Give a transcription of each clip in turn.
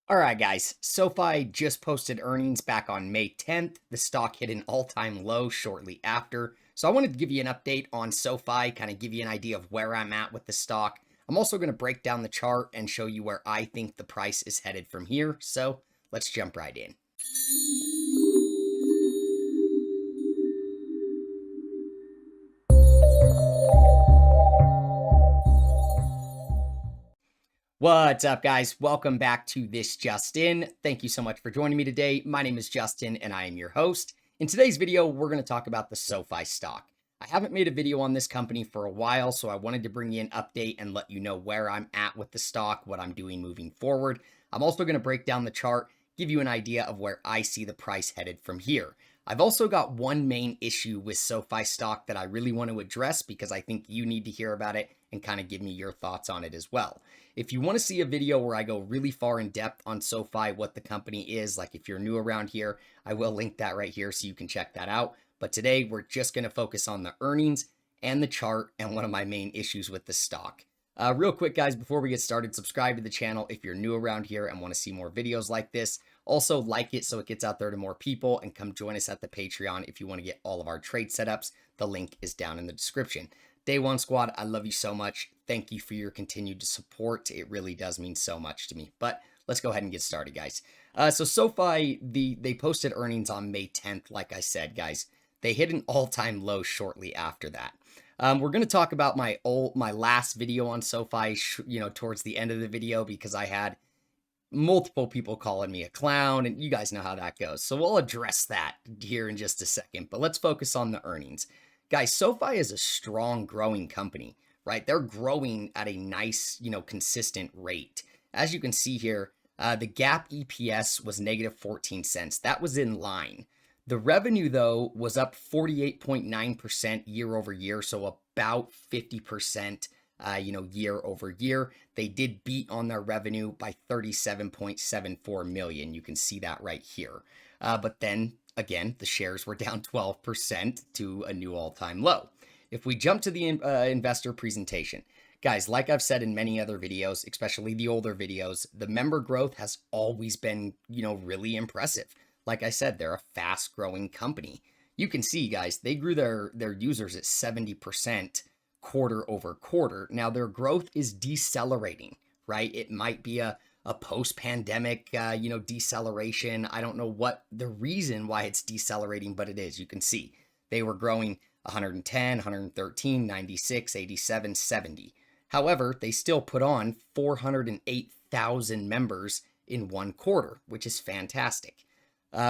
All right, guys. SoFi just posted earnings back on May 10th. The stock hit an all-time low shortly after. So I wanted to give you an update on SoFi, kind of give you an idea of where I'm at with the stock. I'm also going to break down the chart and show you where I think the price is headed from here. So let's jump right in. What's up, guys? Welcome back to This Just In. Thank you so much for joining me today. My name is Justin, and I am your host. In today's video, we're going to talk about the SoFi stock. I haven't made a video on this company for a while, so I wanted to bring you an update and let you know where I'm at with the stock, what I'm doing moving forward. I'm also going to break down the chart, give you an idea of where I see the price headed from here. I've also got one main issue with SoFi stock that I really want to address because I think you need to hear about it and kind of give me your thoughts on it as well. If you want to see a video where I go really far in depth on SoFi, what the company is, like if you're new around here, I will link that right here so you can check that out. But today we're just going to focus on the earnings and the chart and one of my main issues with the stock. Real quick, guys, before we get started, subscribe to the channel if you're new around here and want to see more videos like this. Also, like it so it gets out there to more people, and come join us at the Patreon if you want to get all of our trade setups. The link is down in the description. Day One Squad, I love you so much. Thank you for your continued support. It really does mean so much to me. But let's go ahead and get started, guys. So SoFi, they posted earnings on May 10th. Like I said, guys, they hit an all-time low shortly after that. We're going to talk about my last video on SoFi, towards the end of the video, because I had multiple people calling me a clown, and you guys know how that goes. So we'll address that here in just a second. But let's focus on the earnings. Guys, SoFi is a strong growing company, right? They're growing at a nice, consistent rate. As you can see here, the GAAP EPS was negative 14 cents. That was in line. The revenue, though, was up 48.9% year over year, so about 50%, year over year. They did beat on their revenue by 37.74 million. You can see that right here. But then again, the shares were down 12% to a new all-time low. If we jump to the investor presentation, guys, like I've said in many other videos, especially the older videos, the member growth has always been, really impressive. Like I said, they're a fast-growing company. You can see, guys, they grew their users at 70% quarter over quarter. Now, their growth is decelerating, right? It might be a post-pandemic, deceleration. I don't know what the reason why it's decelerating, but it is. You can see they were growing 110, 113, 96, 87, 70. However, they still put on 408,000 members in one quarter, which is fantastic.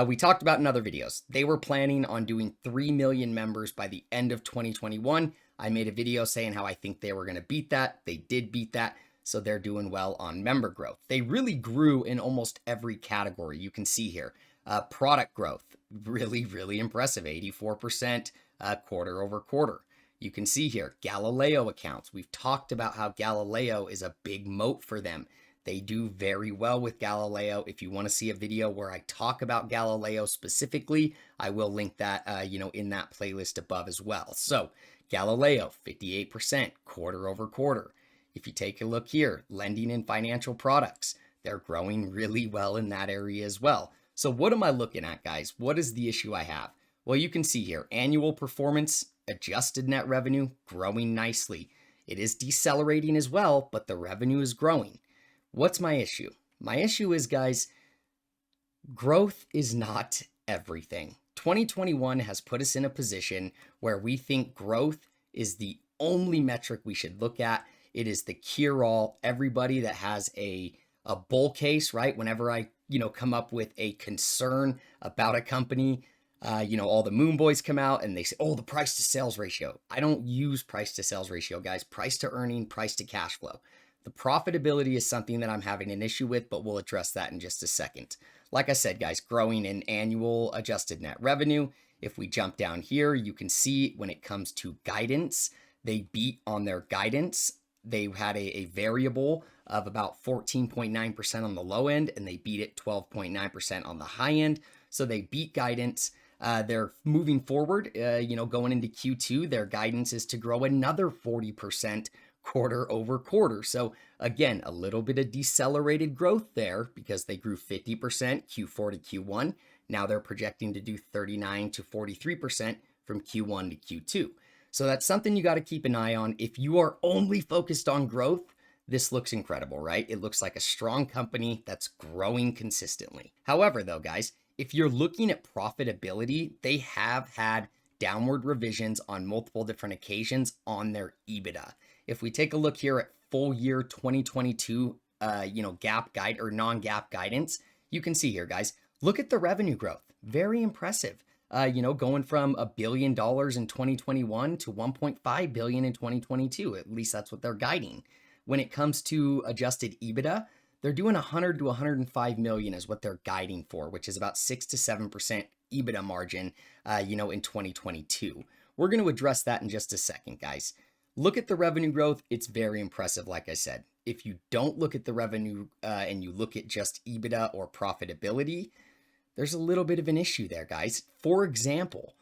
We talked about in other videos. They were planning on doing 3 million members by the end of 2021. I made a video saying how I think they were going to beat that. They did beat that. So they're doing well on member growth. They really grew in almost every category. You can see here, product growth, really, really impressive, 84% quarter over quarter. You can see here, Galileo accounts. We've talked about how Galileo is a big moat for them. They do very well with Galileo. If you want to see a video where I talk about Galileo specifically, I will link that, in that playlist above as well. So Galileo, 58% quarter over quarter. If you take a look here, lending and financial products, they're growing really well in that area as well. So what am I looking at, guys? What is the issue I have? Well, you can see here, annual performance, adjusted net revenue, growing nicely. It is decelerating as well, but the revenue is growing. What's my issue? My issue is, guys, growth is not everything. 2021 has put us in a position where we think growth is the only metric we should look at. It is the cure-all. Everybody that has a bull case, right? Whenever I, come up with a concern about a company, all the moon boys come out and they say, oh, the price to sales ratio. I don't use price to sales ratio, guys. Price to earning, price to cash flow. The profitability is something that I'm having an issue with, but we'll address that in just a second. Like I said, guys, growing in annual adjusted net revenue. If we jump down here, you can see when it comes to guidance, they beat on their guidance. They had a variable of about 14.9% on the low end, and they beat it 12.9% on the high end. So they beat guidance. They're moving forward, going into Q2. Their guidance is to grow another 40% quarter over quarter. So again, a little bit of decelerated growth there because they grew 50% Q4 to Q1. Now they're projecting to do 39 to 43% from Q1 to Q2. So that's something you got to keep an eye on. If you are only focused on growth, this looks incredible, right? It looks like a strong company that's growing consistently. However, though, guys, if you're looking at profitability, they have had downward revisions on multiple different occasions on their EBITDA. If we take a look here at full year 2022, GAAP guide or non-GAAP guidance, you can see here, guys, look at the revenue growth. Very impressive. Going from $1 billion in 2021 to 1.5 billion in 2022. At least that's what they're guiding. When it comes to adjusted EBITDA, they're doing 100 to 105 million is what they're guiding for, which is about 6 to 7% EBITDA margin, in 2022. We're going to address that in just a second, guys. Look at the revenue growth. It's very impressive, like I said. If you don't look at the revenue and you look at just EBITDA or profitability, there's a little bit of an issue there, guys. For example,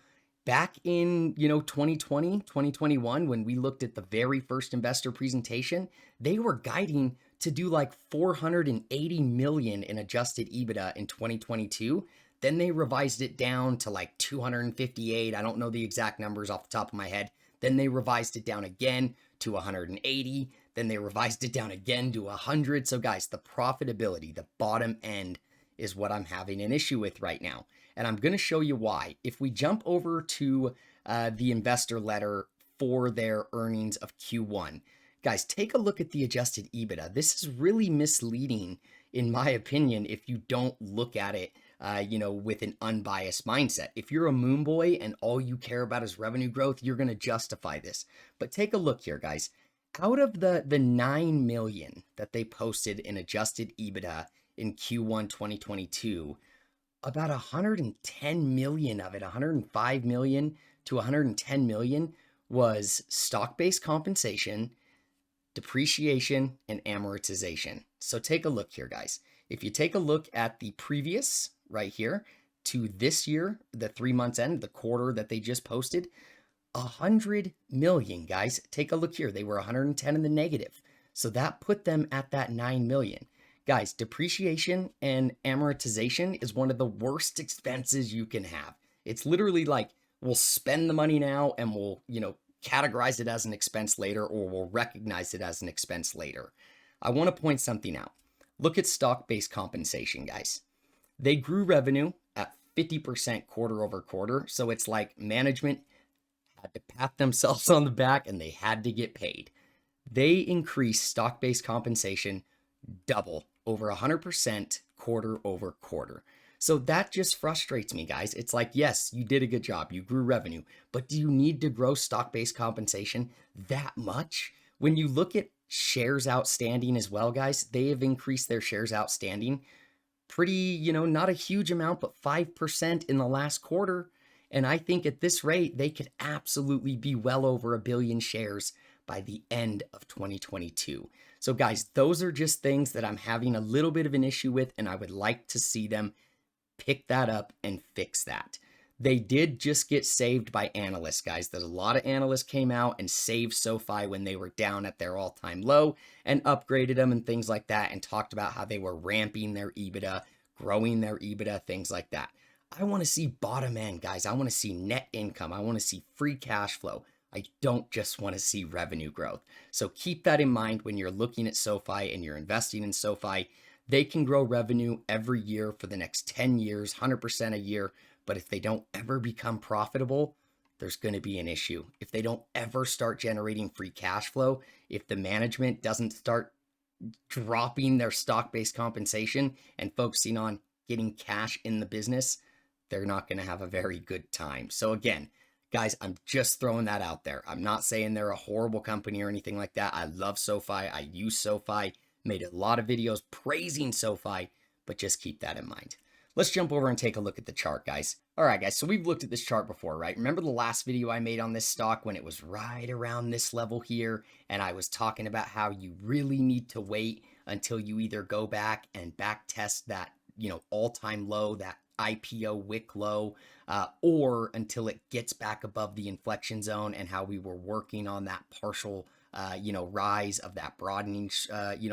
back in 2020, 2021, when we looked at the very first investor presentation, they were guiding to do like 480 million in adjusted EBITDA in 2022. Then they revised it down to like 258. I don't know the exact numbers off the top of my head. Then they revised it down again to 180. Then they revised it down again to 100. So guys, the profitability, the bottom end is what I'm having an issue with right now. And I'm going to show you why. If we jump over to the investor letter for their earnings of Q1, guys, take a look at the adjusted EBITDA. This is really misleading, in my opinion, if you don't look at it, with an unbiased mindset. If you're a moon boy and all you care about is revenue growth, you're going to justify this. But take a look here, guys. Out of the 9 million that they posted in adjusted EBITDA in Q1 2022, about 110 million of it, 105 million to 110 million was stock-based compensation, depreciation, and amortization. So take a look here, guys. If you take a look at the previous right here to this year, the 3 months end, the quarter that they just posted, 100 million, guys. Take a look here. They were 110 in the negative. So that put them at that 9 million. Guys, depreciation and amortization is one of the worst expenses you can have. It's literally like, we'll spend the money now and we'll, categorize it as an expense later, or we'll recognize it as an expense later. I want to point something out. Look at stock-based compensation, guys. They grew revenue at 50% quarter over quarter. So it's like management had to pat themselves on the back and they had to get paid. They increased stock-based compensation double, over 100% quarter over quarter. So that just frustrates me, guys. It's like, yes, you did a good job. You grew revenue, but do you need to grow stock-based compensation that much? When you look at shares outstanding as well, guys, they have increased their shares outstanding pretty, not a huge amount, but 5% in the last quarter. And I think at this rate, they could absolutely be well over 1 billion shares by the end of 2022. So guys, those are just things that I'm having a little bit of an issue with, and I would like to see them pick that up and fix that. They did just get saved by analysts, guys. There's a lot of analysts came out and saved SOFI when they were down at their all-time low and upgraded them and things like that, and talked about how they were ramping their EBITDA, growing their EBITDA, things like that. I want to see bottom end, guys. I want to see net income. I want to see free cash flow. I don't just want to see revenue growth. So keep that in mind when you're looking at SOFI and you're investing in SOFI. They can grow revenue every year for the next 10 years, 100% a year. But if they don't ever become profitable, there's going to be an issue. If they don't ever start generating free cash flow, if the management doesn't start dropping their stock-based compensation and focusing on getting cash in the business, they're not going to have a very good time. So again, guys, I'm just throwing that out there. I'm not saying they're a horrible company or anything like that. I love SOFI. I use SOFI, made a lot of videos praising SOFI, but just keep that in mind. Let's jump over and take a look at the chart, guys. All right, guys, so we've looked at this chart before, right? Remember the last video I made on this stock when it was right around this level here, and I was talking about how you really need to wait until you either go back and back test that, all-time low, that IPO wick low, or until it gets back above the inflection zone, and how we were working on that partial rise of that broadening,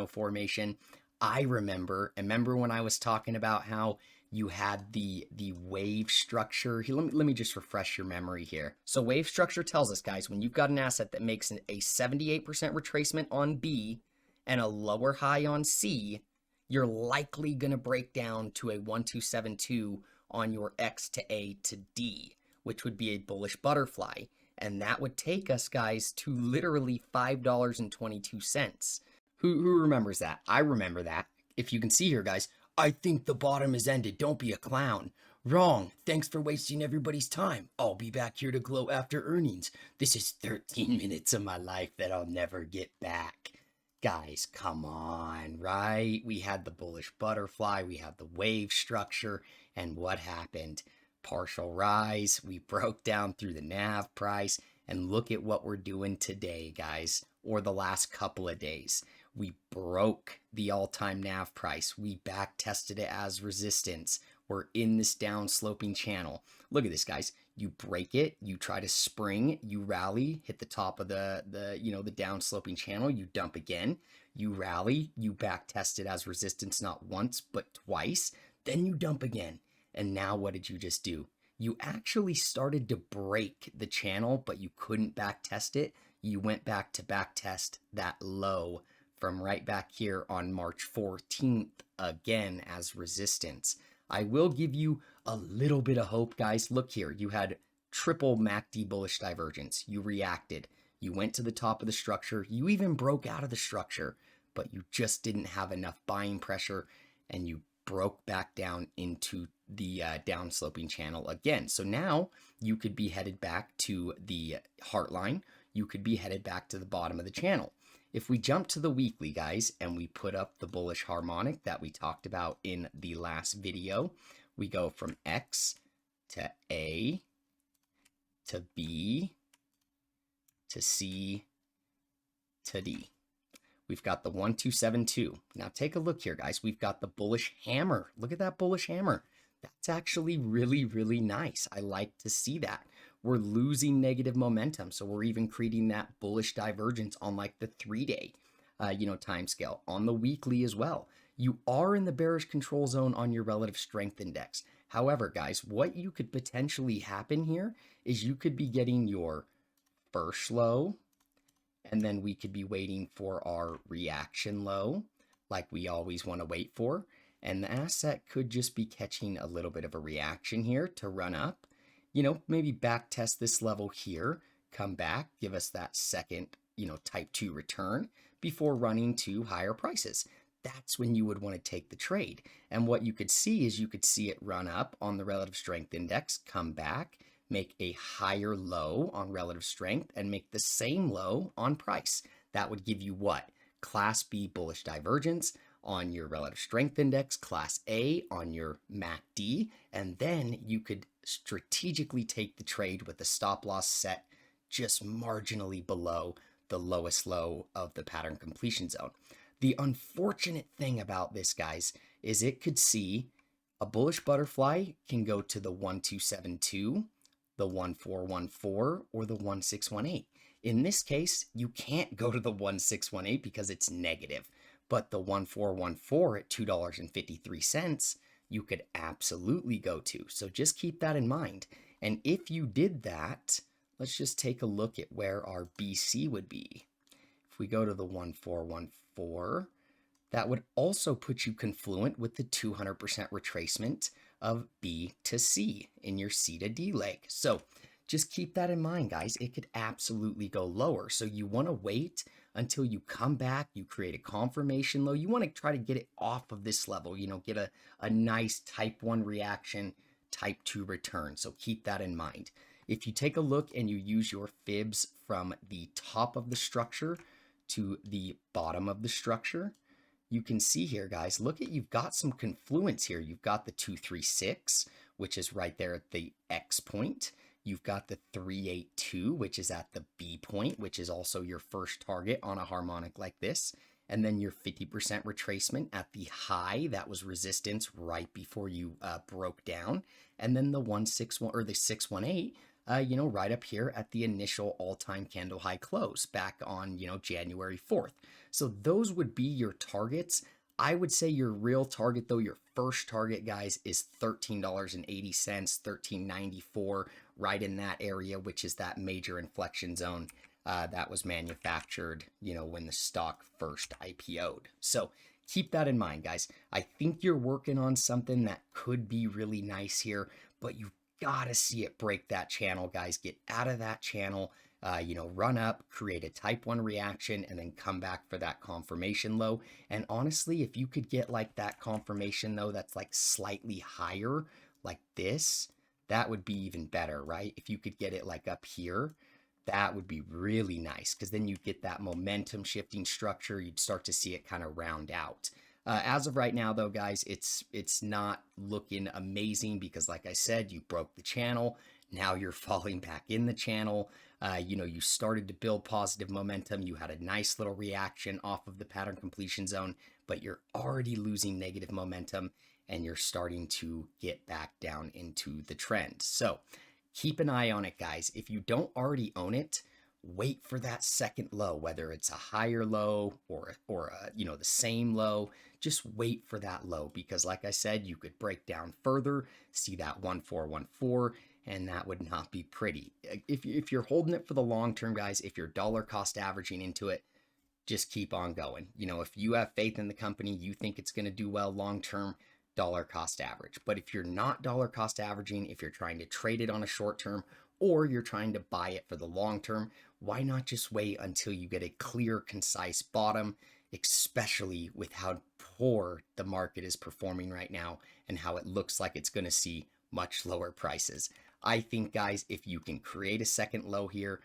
formation. I remember when I was talking about how you had the wave structure. Here, let me just refresh your memory here. So wave structure tells us, guys, when you've got an asset that makes a 78% retracement on B and a lower high on C, you're likely going to break down to a 1272 on your X to A to D, which would be a bullish butterfly. And that would take us, guys, to literally $5.22. Who remembers that? I remember that. If you can see here, guys, I think the bottom is ended. Don't be a clown. Wrong. Thanks for wasting everybody's time. I'll be back here to glow after earnings. This is 13 minutes of my life that I'll never get back. Guys, come on, right? We had the bullish butterfly, we had the wave structure, and what happened? Partial rise, we broke down through the NAV price, and look at what we're doing today, guys, or the last couple of days. We broke the all-time NAV price. We back tested it as resistance. We're in this down sloping channel. Look at this, guys. You break it, you try to spring, you rally, hit the top of the down sloping channel, you dump again, you rally, you back test it as resistance not once but twice, then you dump again. And now what did you just do? You actually started to break the channel, but you couldn't back test it. You went back to back test that low from right back here on March 14th again as resistance. I will give you a little bit of hope, guys. Look here, you had triple MACD bullish divergence. You reacted. You went to the top of the structure. You even broke out of the structure, but you just didn't have enough buying pressure, and you broke back down into the down sloping channel again. So now you could be headed back to the heart line. You could be headed back to the bottom of the channel. If we jump to the weekly, guys, and we put up the bullish harmonic that we talked about in the last video, we go from X to A to B to C to D. We've got the 1272. Now take a look here, guys. We've got the bullish hammer. Look at that bullish hammer. That's actually really, really nice. I like to see that. We're losing negative momentum, so we're even creating that bullish divergence on like the 3-day time scale, on the weekly as well. You are in the bearish control zone on your relative strength index. However, guys, what you could potentially happen here is you could be getting your first low, and then we could be waiting for our reaction low, like we always want to wait for. And the asset could just be catching a little bit of a reaction here to run up. Maybe back test this level here, come back, give us that second, type 2 return before running to higher prices. That's when you would want to take the trade. And what you could see is you could see it run up on the relative strength index, come back, make a higher low on relative strength, and make the same low on price. That would give you what? Class B bullish divergence on your relative strength index, class A on your MACD, and then you could strategically take the trade with the stop loss set just marginally below the lowest low of the pattern completion zone. The unfortunate thing about this, guys, is it could see a bullish butterfly can go to the 1272, the 1414, or the 1618. In this case, you can't go to the 1618 because it's negative. But the 1414 at $2.53, you could absolutely go to. So just keep that in mind. And if you did that, let's just take a look at where our BC would be. If we go to the 1414, that would also put you confluent with the 200% retracement of B to C in your C to D leg. So just keep that in mind, guys. It could absolutely go lower. So you want to wait until you come back, you create a confirmation low. You want to try to get it off of this level, get a nice type 1 reaction, type 2 return. So keep that in mind. If you take a look and you use your fibs from the top of the structure to the bottom of the structure, you can see here, guys, look at, you've got some confluence here. You've got the 236, which is right there at the X point. You've got the 382, which is at the B point, which is also your first target on a harmonic like this. And then your 50% retracement at the high, that was resistance right before you broke down. And then the 161 or the 618, right up here at the initial all-time candle high close back on, January 4th. So those would be your targets. I would say your real target, though, your first target, guys, is $13.80, $13.94, right in that area, which is that major inflection zone that was manufactured, when the stock first IPO'd. So keep that in mind, guys. I think you're working on something that could be really nice here, but you gotta see it break that channel, guys. Get out of that channel, run up, create a type 1 reaction, and then come back for that confirmation low. And honestly, if you could get like that confirmation though, that's like slightly higher, like this, that would be even better, right? If you could get it like up here, that would be really nice, because then you'd get that momentum shifting structure. You'd start to see it kind of round out. As of right now, though, guys, it's not looking amazing because, like I said, you broke the channel. Now you're falling back in the channel. You started to build positive momentum. You had a nice little reaction off of the pattern completion zone, but you're already losing negative momentum and you're starting to get back down into the trend. So keep an eye on it, guys. If you don't already own it, wait for that second low, whether it's a higher low or the same low. Just wait for that low, because like I said, you could break down further, see that 1414, and that would not be pretty. If you're holding it for the long term, guys, if you're dollar cost averaging into it, just keep on going. If you have faith in the company, you think it's going to do well long term, dollar cost average. But if you're not dollar cost averaging, if you're trying to trade it on a short term, or you're trying to buy it for the long term, why not just wait until you get a clear, concise bottom, especially with how poor the market is performing right now and how it looks like it's going to see much lower prices. I think, guys, if you can create a second low here,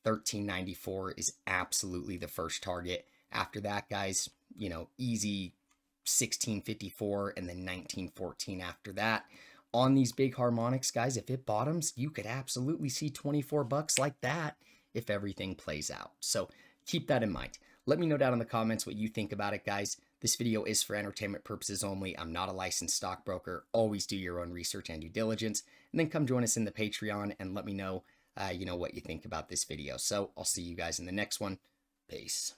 1394 is absolutely the first target. After that, guys, easy 1654 and then 1914 after that. On these big harmonics, guys, if it bottoms, you could absolutely see 24 bucks like that if everything plays out. So keep that in mind. Let me know down in the comments what you think about it, guys. This video is for entertainment purposes only. I'm not a licensed stockbroker. Always do your own research and due diligence. And then come join us in the Patreon and let me know, what you think about this video. So I'll see you guys in the next one. Peace.